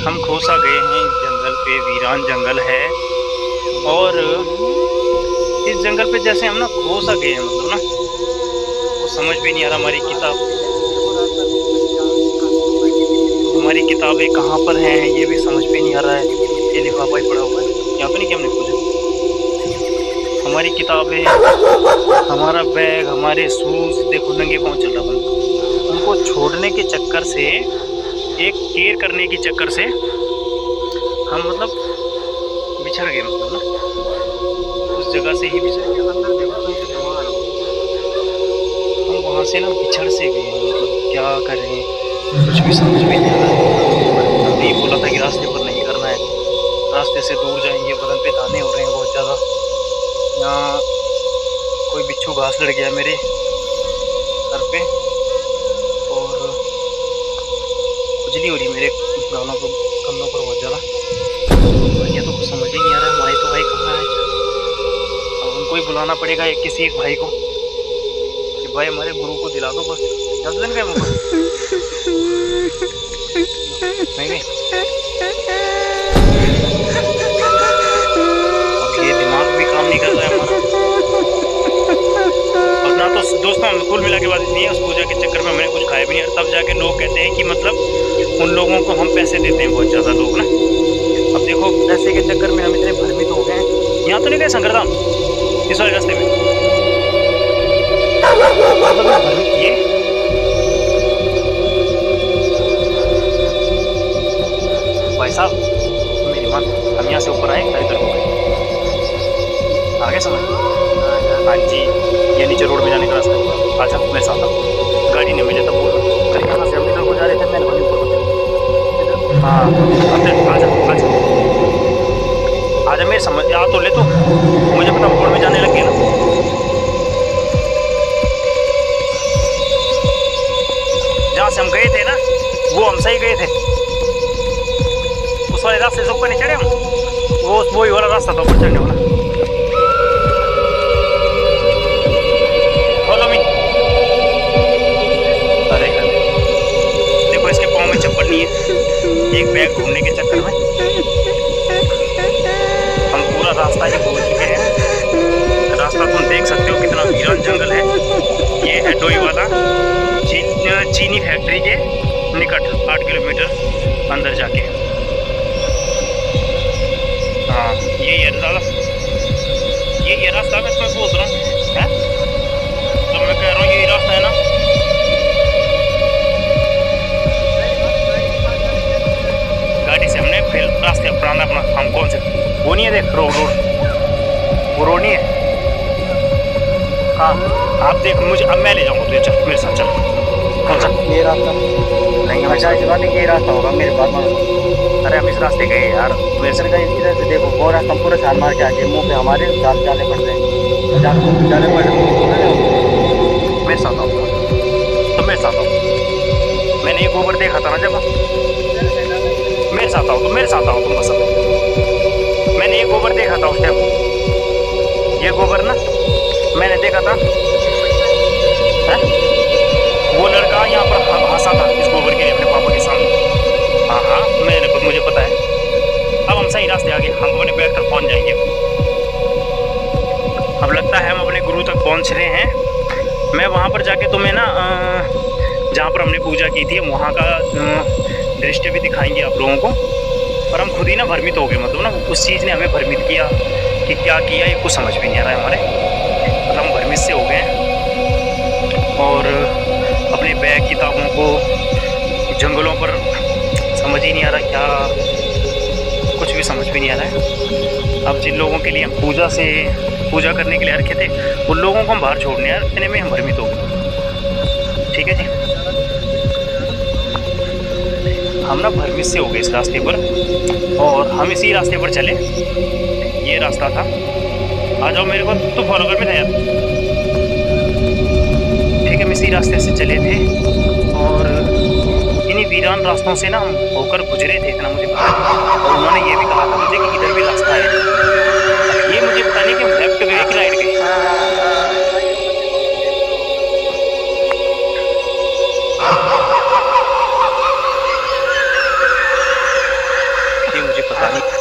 हम खोसा गए हैं इस जंगल पे, वीरान जंगल है। और इस जंगल पे जैसे हम ना खोसा गए हैं, मतलब ना कुछ समझ भी नहीं आ रहा। हमारी किताबें कहाँ पर हैं ये भी समझ में नहीं आ रहा है। ये लिफाफा ही पड़ा हुआ है, यहाँ तो नहीं कि हमने खोजा। हमारी किताबें, हमारा बैग, हमारे शूज देखो नंगे पाँव चल रहा हूँ। उनको छोड़ने के चक्कर से, एक केयर करने के चक्कर से हम मतलब बिछड़ गए, मतलब ना उस जगह से ही बिछड़ गए। अंदर देखो कहीं से धुआं आ रहा हो। हम वहाँ से ना बिछड़ से गए हैं, मतलब क्या करें कुछ भी समझ में नहीं आ रहा है। हमने बोला था कि रास्ते पर नहीं करना है, रास्ते से दूर जाएंगे। बदन पे दाने हो रहे हैं बहुत ज़्यादा। यहाँ कोई बिच्छू घास लड़ गया मेरे सर पे और खुजली हो रही मेरे गालों को, कंधों पर बहुत ज़्यादा। ये तो कुछ समझ ही नहीं आ रहा है। हमारे तो भाई कहाँ है? अब उनको ही बुलाना पड़ेगा, एक किसी एक भाई को कि भाई हमारे गुरु को दिला दो बस। 10 दिन गए मुझको नहीं गए। अब ये दिमाग भी काम नहीं कर रहा है हमारा। और ना तो दोस्तों हम कुल मिला के बात इतनी है, उस पूजा के चक्कर में हमने कुछ खाया भी नहीं। और तब जाके लोग कहते हैं कि मतलब उन लोगों को हम पैसे देते हैं बहुत ज़्यादा लोग ना। अब देखो पैसे के चक्कर में हम इतने भ्रमित हो गए हैं। यहाँ तो नहीं गए शंकरधाम इस वाले रास्ते में? ये भाई साहब मेरी मान, हम यहाँ से ऊपर आए खरीद कर आगे समझ। हाँ जी, ये नीचे रोड में जाने का रास्ता है। अच्छा मेरे साथ आओ, गाड़ी नहीं मिले तब बोल कहीं कहाँ से हम इधर को जा रहे थे। मैंने वहीं ऊपर हाँ आजा आजा आजा मेरे समझ आ तो ले। तो मुझे पता रोड में जाने लग गया ना। जहाँ से हम गए थे ना वो हम सही गए थे, उस वाले रास्ते से ऊपर नहीं चढ़े हम। वही वाला रास्ता था ऊपर चढ़ने वाला। Follow me. अरे देखो इसके पाँव में चप्पल नहीं है, एक बैग ढूंढने के चक्कर में हम पूरा रास्ता ही भूल चुके हैं। रास्ता तुम देख सकते हो कितना वीरान जंगल है। ये है डोईवाला चीनी फैक्ट्री के निकट 8 किलोमीटर अंदर जाके। हाँ ये रास्ता मैं तुम्हें बोल रहा हूँ है, तो मैं कह रहा हूँ यही रास्ता है ना। गाड़ी से हमने फिर रास्ते अपना अपना हम कौन से वो नहीं है देख रोड वो रोड नहीं है। हाँ आप देख मुझे, अब मैं ले जाऊँगा तुझे, चल मेरे साथ चल। कौन सा? ये रास्ता नहीं, अच्छा इस बात ये रास्ता होगा मेरे बात मानो। अरे हम इस रास्ते गए यार, मेरे सर का इधर से देखो वो रास्ता पूरा छाल मार के आके मुंह पे हमारे दांत जाने पड़ रहे हैं, जाने पड़ रहे हैं। मेरे साथ आओ तो मेरे साथ आओ। मैंने ये गोबर देखा था ना जब, मेरे साथ आओ तो मेरे साथ आओ तुम बस। मैंने ये गोबर देखा था उस टाइम, ये गोबर ना मैंने देखा था है? वो लड़का यहाँ पर हंसा था इस गोबर के लिए अपने पापा के सामने। हाँ हाँ मुझे पता है। अब हम सही रास्ते आगे, हम अपने बैग तक पहुँच जाएंगे। अब लगता है हम अपने गुरु तक पहुँच रहे हैं। मैं वहाँ पर जाके तुम्हें ना जहाँ पर हमने पूजा की थी वहाँ का दृश्य भी दिखाएंगे आप लोगों को। पर हम खुद ही ना भ्रमित हो गए, मतलब ना उस चीज़ ने हमें भ्रमित किया कि क्या किया ये कुछ समझ भी नहीं आ रहा है हमारे। मतलब हम भ्रमित से हो गए हैं और अपने बैग किताबों को जंगलों पर समझ ही नहीं आ रहा, क्या कुछ भी समझ भी नहीं आ रहा है। अब जिन लोगों के लिए हम पूजा करने के लिए रखे थे उन लोगों को हम बाहर छोड़ने यार, इतने में हम भ्रमित हो गए। ठीक है जी, हम ना भ्रमित से हो गए इस रास्ते पर और हम इसी रास्ते पर चले। ये रास्ता था, आ जाओ मेरे को तो फॉलो कर में था यार। ठीक है हम इसी रास्ते से चले थे और इन्हीं वीरान रास्तों से ना हम होकर गुजरे थे, इतना मुझे पता है। और उन्होंने ये भी कहा था मुझे कि इधर भी रास्ता है। ये मुझे पता नहीं कि हम लेफ्ट गए कि राइट गए। होता नहीं।